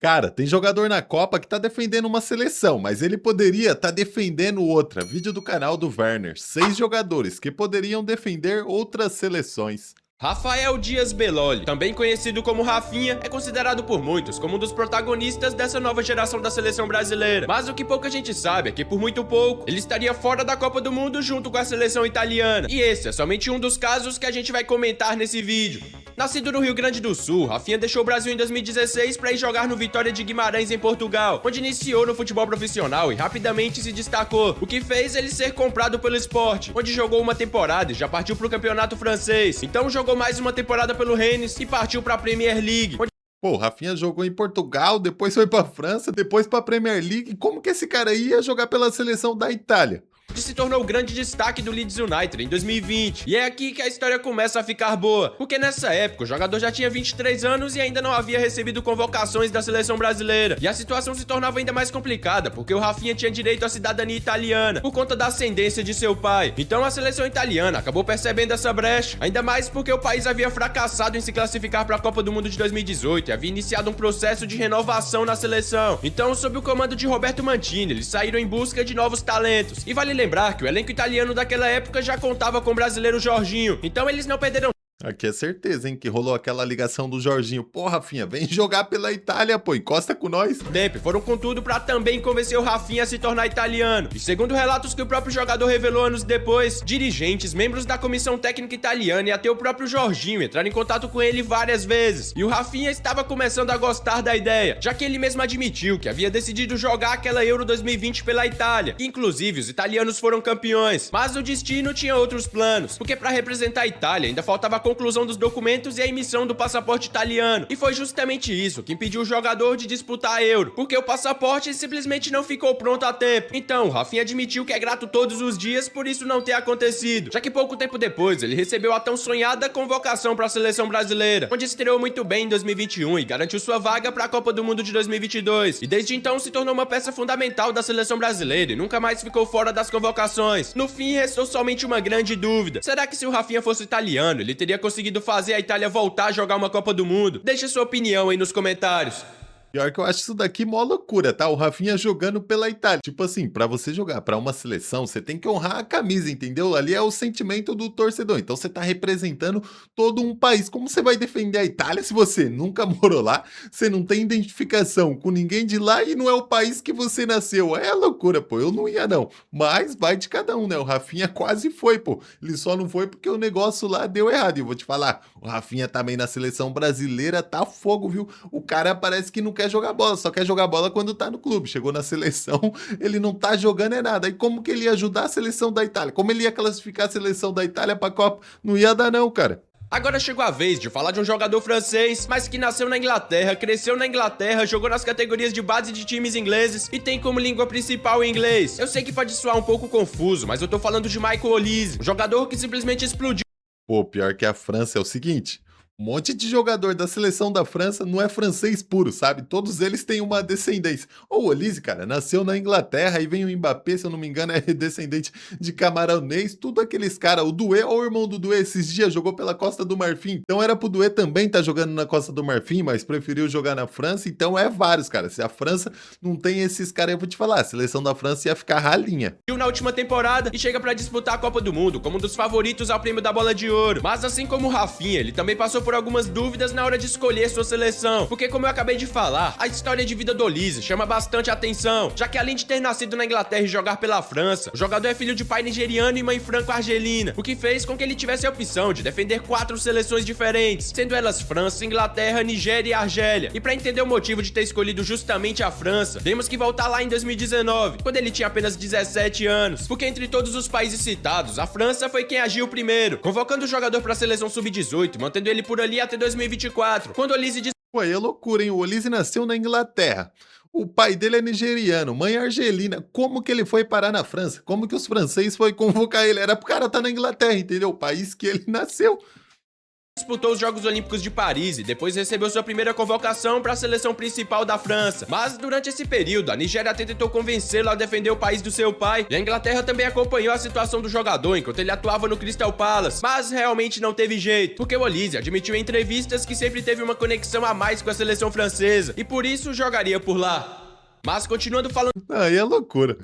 Cara, tem jogador na Copa que tá defendendo uma seleção, mas ele poderia estar defendendo outra. Vídeo do canal do Werner. 6 jogadores que poderiam defender outras seleções. Rafael Dias Beloli, também conhecido como Rafinha, é considerado por muitos como um dos protagonistas dessa nova geração da seleção brasileira. Mas o que pouca gente sabe é que por muito pouco ele estaria fora da Copa do Mundo junto com a seleção italiana. E esse é somente um dos casos que a gente vai comentar nesse vídeo. Nascido no Rio Grande do Sul, Rafinha deixou o Brasil em 2016 para ir jogar no Vitória de Guimarães em Portugal, onde iniciou no futebol profissional e rapidamente se destacou, o que fez ele ser comprado pelo Sport, onde jogou uma temporada e já partiu para o campeonato francês. Então jogou mais uma temporada pelo Rennes e partiu para a Premier League. Pô, o Rafinha jogou em Portugal, depois foi pra França, depois pra Premier League. Como que esse cara ia jogar pela seleção da Itália? Se tornou o grande destaque do Leeds United em 2020. E é aqui que a história começa a ficar boa, porque nessa época o jogador já tinha 23 anos e ainda não havia recebido convocações da seleção brasileira. E a situação se tornava ainda mais complicada, porque o Rafinha tinha direito à cidadania italiana, por conta da ascendência de seu pai. Então a seleção italiana acabou percebendo essa brecha, ainda mais porque o país havia fracassado em se classificar para a Copa do Mundo de 2018 e havia iniciado um processo de renovação na seleção. Então, sob o comando de Roberto Mantini, eles saíram em busca de novos talentos. E vale lembrar que o elenco italiano daquela época já contava com o brasileiro Jorginho, então eles não perderam Aqui é certeza, hein, que rolou aquela ligação do Jorginho. Pô, Rafinha, vem jogar pela Itália, pô, encosta com nós. tempo, foram com tudo pra também convencer o Rafinha a se tornar italiano. E segundo relatos que o próprio jogador revelou anos depois, dirigentes, membros da comissão técnica italiana e até o próprio Jorginho entraram em contato com ele várias vezes. E o Rafinha estava começando a gostar da ideia, já que ele mesmo admitiu que havia decidido jogar aquela Euro 2020 pela Itália. Inclusive, os italianos foram campeões. Mas o destino tinha outros planos, porque pra representar a Itália ainda faltava a conclusão dos documentos e a emissão do passaporte italiano. E foi justamente isso que impediu o jogador de disputar a Euro, porque o passaporte simplesmente não ficou pronto a tempo. Então, Rafinha admitiu que é grato todos os dias por isso não ter acontecido, já que pouco tempo depois ele recebeu a tão sonhada convocação para a seleção brasileira, onde estreou muito bem em 2021 e garantiu sua vaga para a Copa do Mundo de 2022. E desde então se tornou uma peça fundamental da seleção brasileira e nunca mais ficou fora das convocações. No fim, restou somente uma grande dúvida: será que se o Rafinha fosse italiano, ele teria conseguido fazer a Itália voltar a jogar uma Copa do Mundo? Deixe sua opinião aí nos comentários. Pior que eu acho isso daqui mó loucura, tá? O Rafinha jogando pela Itália. Tipo assim, pra você jogar pra uma seleção, você tem que honrar a camisa, entendeu? Ali é o sentimento do torcedor. Então você tá representando todo um país. Como você vai defender a Itália se você nunca morou lá, você não tem identificação com ninguém de lá e não é o país que você nasceu? É loucura, pô. Eu não ia, não. Mas vai de cada um, né? O Rafinha quase foi, pô. Ele só não foi porque o negócio lá deu errado. E eu vou te falar, o Rafinha também na seleção brasileira tá fogo, viu? O cara parece que não quer jogar bola, só quer jogar bola quando tá no clube. Chegou na seleção, ele não tá jogando é nada. E como que ele ia ajudar a seleção da Itália? Como ele ia classificar a seleção da Itália pra Copa? Não ia dar não, cara. Agora chegou a vez de falar de um jogador francês, mas que nasceu na Inglaterra, cresceu na Inglaterra, jogou nas categorias de base de times ingleses e tem como língua principal o inglês. Eu sei que pode soar um pouco confuso, mas eu tô falando de Michael Olise, um jogador que simplesmente explodiu. Pô, pior que a França é o seguinte: um monte de jogador da seleção da França não é francês puro, sabe? Todos eles têm uma descendência. O Olise, cara, nasceu na Inglaterra, aí vem o Mbappé, se eu não me engano, é descendente de camaronês, tudo aqueles caras. O Doué, o irmão do Doué, esses dias jogou pela Costa do Marfim. Então era pro Doué também tá jogando na Costa do Marfim, mas preferiu jogar na França. Então é vários, cara. Se a França não tem esses caras, eu vou te falar, a seleção da França ia ficar ralinha. Na última temporada e chega pra disputar a Copa do Mundo como um dos favoritos ao prêmio da Bola de Ouro. Mas assim como o Rafinha, ele também passou por algumas dúvidas na hora de escolher sua seleção, porque como eu acabei de falar, a história de vida do Olise chama bastante atenção, já que além de ter nascido na Inglaterra e jogar pela França, o jogador é filho de pai nigeriano e mãe franco-argelina, o que fez com que ele tivesse a opção de defender 4 seleções diferentes, sendo elas França, Inglaterra, Nigéria e Argélia. E pra entender o motivo de ter escolhido justamente a França, temos que voltar lá em 2019, quando ele tinha apenas 17 anos, porque entre todos os países citados, a França foi quem agiu primeiro, convocando o jogador pra seleção sub-18, mantendo ele por ali até 2024, quando Olise disse: Pô, aí é loucura, hein? O Olise nasceu na Inglaterra. O pai dele é nigeriano, mãe argelina. Como que ele foi parar na França? Como que os franceses foi convocar ele? Era pro cara estar na Inglaterra, entendeu? O país que ele nasceu. disputou os Jogos Olímpicos de Paris e depois recebeu sua primeira convocação para a seleção principal da França. Mas durante esse período, a Nigéria até tentou convencê-lo a defender o país do seu pai, e a Inglaterra também acompanhou a situação do jogador enquanto ele atuava no Crystal Palace. Mas realmente não teve jeito, porque o Olise admitiu em entrevistas que sempre teve uma conexão a mais com a seleção francesa e por isso jogaria por lá. Mas continuando falando... Aí é loucura.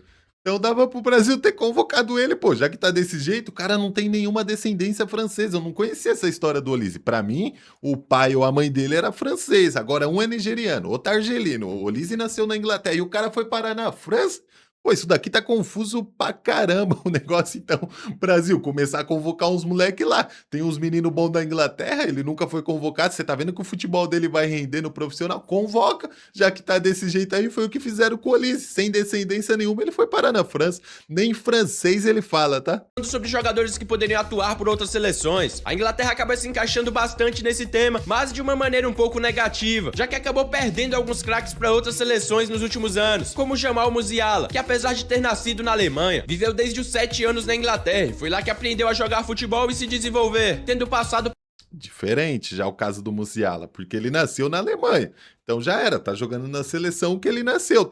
Então dava pro Brasil ter convocado ele, pô, já que tá desse jeito, o cara não tem nenhuma descendência francesa. Eu não conhecia essa história do Olise. Pra mim, o pai ou a mãe dele era francês, agora um é nigeriano, outro é argelino. O Olise nasceu na Inglaterra e o cara foi parar na França? Pô, isso daqui tá confuso pra caramba o negócio, então. Brasil, começar a convocar uns moleque lá. Tem uns meninos bons da Inglaterra, ele nunca foi convocado. Você tá vendo que o futebol dele vai render no profissional? Convoca, já que tá desse jeito aí, foi o que fizeram com o Olise. Sem descendência nenhuma, ele foi parar na França. Nem francês ele fala, tá? Sobre jogadores que poderiam atuar por outras seleções, a Inglaterra acaba se encaixando bastante nesse tema, mas de uma maneira um pouco negativa, já que acabou perdendo alguns craques para outras seleções nos últimos anos, como Jamal Musiala, que apesar de ter nascido na Alemanha, viveu desde os 7 anos na Inglaterra e foi lá que aprendeu a jogar futebol e se desenvolver, tendo passado... Diferente já o caso do Musiala, porque ele nasceu na Alemanha. Então já era, tá jogando na seleção que ele nasceu,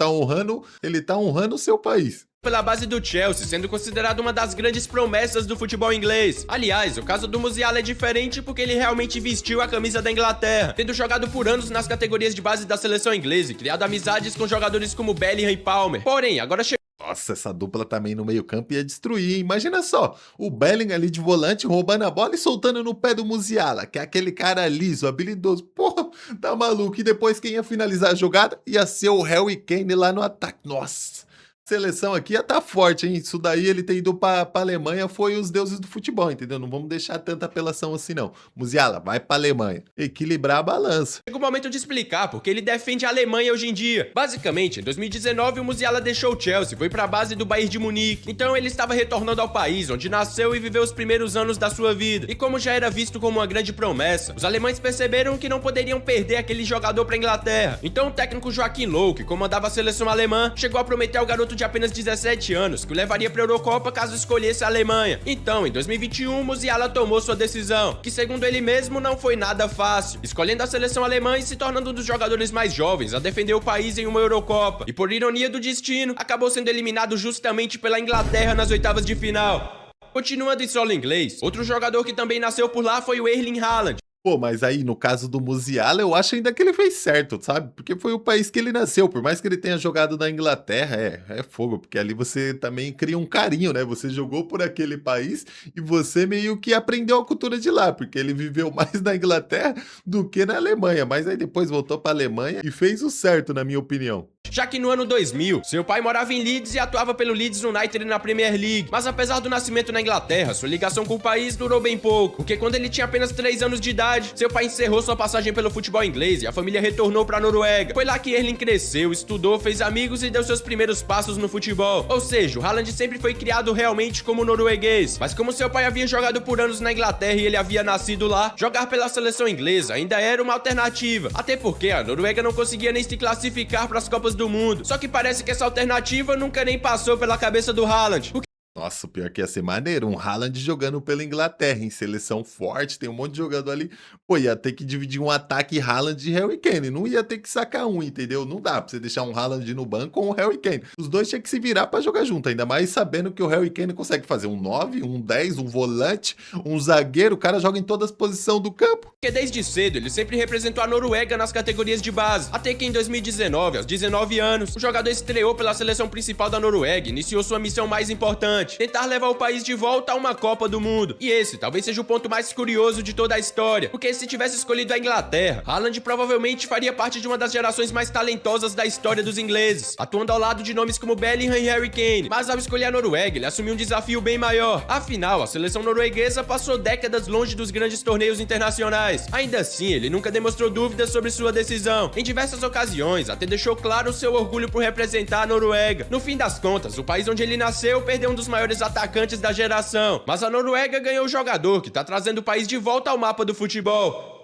ele tá honrando o seu país. Pela base do Chelsea, sendo considerado uma das grandes promessas do futebol inglês. Aliás, o caso do Musiala é diferente porque ele realmente vestiu a camisa da Inglaterra, tendo jogado por anos nas categorias de base da seleção inglesa e criado amizades com jogadores como Bellingham e Palmer. Porém, agora chegou... Nossa, essa dupla também no meio-campo ia destruir, hein? Imagina só, o Bellingham ali de volante roubando a bola e soltando no pé do Musiala, que é aquele cara liso, habilidoso. Porra, tá maluco. E depois quem ia finalizar a jogada ia ser o Harry Kane lá no ataque. Nossa, seleção aqui ia tá forte, hein? Isso daí ele ter ido pra Alemanha foi os deuses do futebol, entendeu? Não vamos deixar tanta apelação assim, não. Musiala, vai pra Alemanha. Equilibrar a balança. Chega o momento de explicar porque ele defende a Alemanha hoje em dia. Basicamente, em 2019, o Musiala deixou o Chelsea, foi pra base do Bayern de Munique. Então ele estava retornando ao país, onde nasceu e viveu os primeiros anos da sua vida. E como já era visto como uma grande promessa, os alemães perceberam que não poderiam perder aquele jogador pra Inglaterra. Então o técnico Joachim Löw, que comandava a seleção alemã, chegou a prometer ao garoto de apenas 17 anos, que o levaria para a Eurocopa caso escolhesse a Alemanha. Então, em 2021, Musiala tomou sua decisão, que segundo ele mesmo não foi nada fácil, escolhendo a seleção alemã e se tornando um dos jogadores mais jovens a defender o país em uma Eurocopa. E por ironia do destino, acabou sendo eliminado justamente pela Inglaterra nas oitavas de final. Continuando em solo inglês, outro jogador que também nasceu por lá foi o Erling Haaland. Pô, mas aí no caso do Musiala, eu acho ainda que ele fez certo, sabe? Porque foi o país que ele nasceu. Por mais que ele tenha jogado na Inglaterra, é fogo, porque ali você também cria um carinho, né? Você jogou por aquele país e você meio que aprendeu a cultura de lá, porque ele viveu mais na Inglaterra do que na Alemanha. Mas aí depois voltou pra Alemanha e fez o certo, na minha opinião. Já que no ano 2000, seu pai morava em Leeds e atuava pelo Leeds United na Premier League. Mas apesar do nascimento na Inglaterra, sua ligação com o país durou bem pouco, porque quando ele tinha apenas 3 anos de idade, seu pai encerrou sua passagem pelo futebol inglês e a família retornou pra Noruega. Foi lá que Erling cresceu, estudou, fez amigos e deu seus primeiros passos no futebol. Ou seja, o Haaland sempre foi criado realmente como norueguês. Mas como seu pai havia jogado por anos na Inglaterra e ele havia nascido lá, jogar pela seleção inglesa ainda era uma alternativa. Até porque a Noruega não conseguia nem se classificar para as Copas do Mundo. Só que parece que essa alternativa nunca nem passou pela cabeça do Haaland. Nossa, o pior que ia ser maneiro, um Haaland jogando pela Inglaterra, em seleção forte, tem um monte de jogador ali. Pô, ia ter que dividir um ataque Haaland e Harry Kane, não ia ter que sacar um, entendeu? Não dá pra você deixar um Haaland no banco com o Harry Kane. Os dois tinham que se virar pra jogar junto, ainda mais sabendo que o Harry Kane consegue fazer um 9, um 10, um volante, um zagueiro, o cara joga em todas as posições do campo. Porque desde cedo ele sempre representou a Noruega nas categorias de base, até que em 2019, aos 19 anos, o jogador estreou pela seleção principal da Noruega e iniciou sua missão mais importante, tentar levar o país de volta a uma Copa do Mundo. E esse talvez seja o ponto mais curioso de toda a história, porque se tivesse escolhido a Inglaterra, Haaland provavelmente faria parte de uma das gerações mais talentosas da história dos ingleses, atuando ao lado de nomes como Bellingham e Harry Kane. Mas ao escolher a Noruega, ele assumiu um desafio bem maior. Afinal, a seleção norueguesa passou décadas longe dos grandes torneios internacionais. Ainda assim, ele nunca demonstrou dúvidas sobre sua decisão. Em diversas ocasiões, até deixou claro o seu orgulho por representar a Noruega. No fim das contas, o país onde ele nasceu perdeu um dos maiores atacantes da geração, mas a Noruega ganhou o jogador que tá trazendo o país de volta ao mapa do futebol.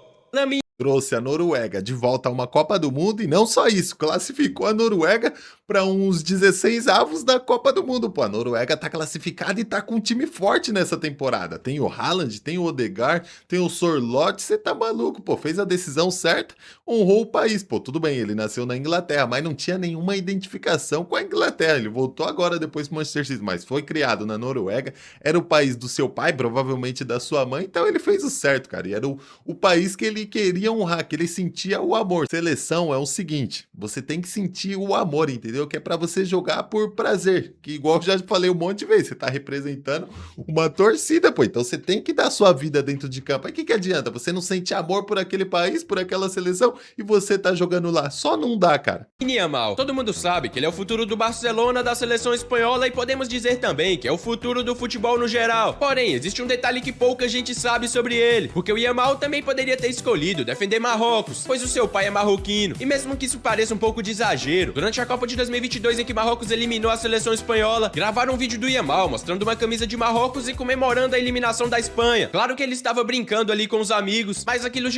Trouxe a Noruega de volta a uma Copa do Mundo e não só isso, classificou a Noruega para uns 16 avos da Copa do Mundo. Pô, a Noruega tá classificada e tá com um time forte nessa temporada. Tem o Haaland, tem o Odegaard, tem o Sorloth, você tá maluco, pô, fez a decisão certa, honrou o país. Pô, tudo bem, ele nasceu na Inglaterra, mas não tinha nenhuma identificação com a Inglaterra. Ele voltou agora depois pro Manchester City, mas foi criado na Noruega, era o país do seu pai, provavelmente da sua mãe, então ele fez o certo, cara. E era o país que ele queria honrar, que ele sentia o amor. Seleção é o seguinte, você tem que sentir o amor, entendeu? Que é pra você jogar por prazer, que igual eu já falei um monte de vezes, você tá representando uma torcida, pô, então você tem que dar sua vida dentro de campo. Aí o que adianta? Você não sente amor por aquele país, por aquela seleção, e você tá jogando lá. Só não dá, cara. Yamal, todo mundo sabe que ele é o futuro do Barcelona, da seleção espanhola e podemos dizer também que é o futuro do futebol no geral. Porém, existe um detalhe que pouca gente sabe sobre ele, porque o Yamal também poderia ter escolhido defender Marrocos, pois o seu pai é marroquino. E mesmo que isso pareça um pouco de exagero, durante a Copa de 2022 em que Marrocos eliminou a seleção espanhola, gravaram um vídeo do Yamal mostrando uma camisa de Marrocos e comemorando a eliminação da Espanha. Claro que ele estava brincando ali com os amigos, mas aquilo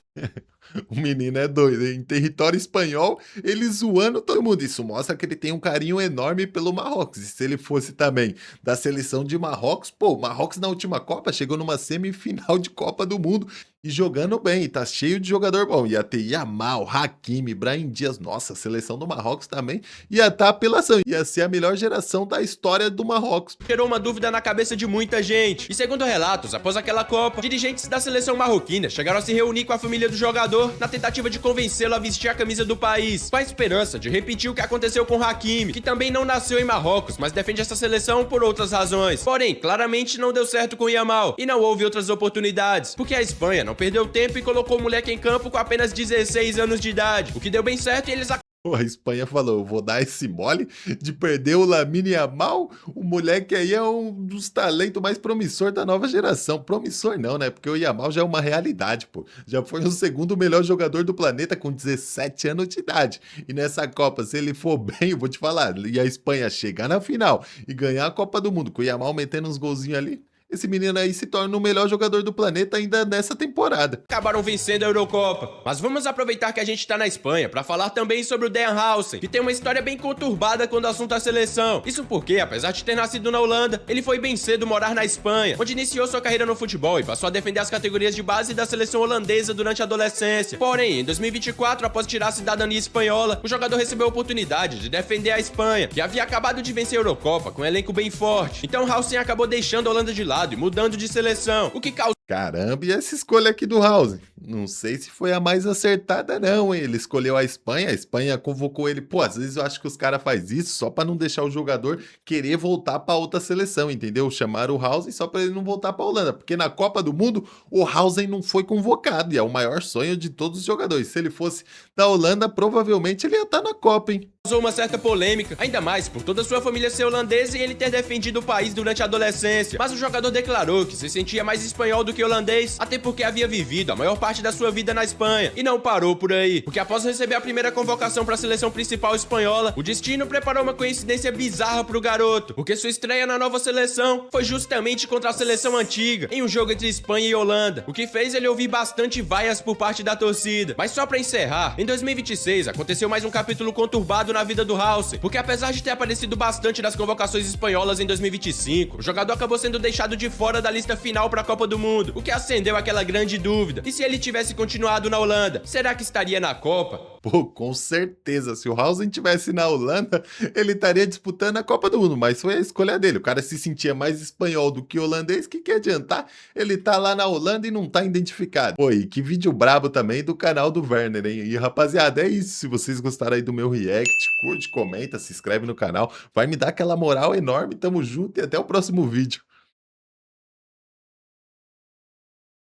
O menino é doido, hein? Em território espanhol, ele zoando todo mundo. Isso mostra que ele tem um carinho enorme pelo Marrocos. E se ele fosse também da seleção de Marrocos, pô, o Marrocos na última Copa chegou numa semifinal de Copa do Mundo e jogando bem, e tá cheio de jogador bom. Ia ter Yamal, Hakimi, Brahim Dias. Nossa, a seleção do Marrocos também ia estar apelação. Ia ser a melhor geração da história do Marrocos. gerou uma dúvida na cabeça de muita gente. E segundo relatos, após aquela Copa, dirigentes da seleção marroquina chegaram a se reunir com a família do jogador na tentativa de convencê-lo a vestir a camisa do país, com a esperança de repetir o que aconteceu com Hakimi, que também não nasceu em Marrocos, mas defende essa seleção por outras razões. Porém, claramente não deu certo com o Yamal, e não houve outras oportunidades, porque a Espanha não perdeu tempo e colocou o moleque em campo com apenas 16 anos de idade, o que deu bem certo e eles A Espanha falou, eu vou dar esse mole de perder o Lamine Yamal, o moleque aí é um dos talentos mais promissor da nova geração. Promissor não, né? Porque o Yamal já é uma realidade, pô. Já foi o segundo melhor jogador do planeta com 17 anos de idade. E nessa Copa, se ele for bem, eu vou te falar, e a Espanha chegar na final e ganhar a Copa do Mundo com o Yamal metendo uns golzinhos ali, esse menino aí se torna o melhor jogador do planeta ainda nessa temporada. acabaram vencendo a Eurocopa. Mas vamos aproveitar que a gente tá na Espanha para falar também sobre o Dejan Hausen, que tem uma história bem conturbada quando o assunto é seleção. Isso porque, apesar de ter nascido na Holanda, ele foi bem cedo morar na Espanha, onde iniciou sua carreira no futebol e passou a defender as categorias de base da seleção holandesa durante a adolescência. Porém, em 2024, após tirar a cidadania espanhola, o jogador recebeu a oportunidade de defender a Espanha, que havia acabado de vencer a Eurocopa com um elenco bem forte. Então Hausen acabou deixando a Holanda de lado e mudando de seleção, o que causou Caramba, e essa escolha aqui do Hausen? Não sei se foi a mais acertada não, hein? Ele escolheu a Espanha convocou ele. Pô, às vezes eu acho que os caras fazem isso só pra não deixar o jogador querer voltar pra outra seleção, entendeu? Chamaram o Hausen só pra ele não voltar pra Holanda, porque na Copa do Mundo o Hausen não foi convocado, e é o maior sonho de todos os jogadores. Se ele fosse da Holanda, provavelmente ele ia estar na Copa, hein? uma certa polêmica, ainda mais por toda sua família ser holandesa e ele ter defendido o país durante a adolescência. Mas o jogador declarou que se sentia mais espanhol do que holandês, até porque havia vivido a maior parte da sua vida na Espanha. E não parou por aí, porque após receber a primeira convocação para a seleção principal espanhola, o destino preparou uma coincidência bizarra pro garoto, porque sua estreia na nova seleção foi justamente contra a seleção antiga, em um jogo entre Espanha e Holanda, o que fez ele ouvir bastante vaias por parte da torcida. Mas só pra encerrar, em 2026 aconteceu mais um capítulo conturbado na vida do Hausen, porque apesar de ter aparecido bastante nas convocações espanholas em 2025, o jogador acabou sendo deixado de fora da lista final para a Copa do Mundo, o que acendeu aquela grande dúvida. E se ele tivesse continuado na Holanda, será que estaria na Copa? Pô, com certeza, se o Hausen tivesse na Holanda, ele estaria disputando a Copa do Mundo, mas foi a escolha dele. O cara se sentia mais espanhol do que holandês, que adiantar? Ele tá lá na Holanda e não tá identificado. Pô, e que vídeo brabo também do canal do Werner, hein? E rapaziada, é isso. Se vocês gostaram aí do meu react, curte, comenta, se inscreve no canal, vai me dar aquela moral enorme. Tamo junto e até o próximo vídeo.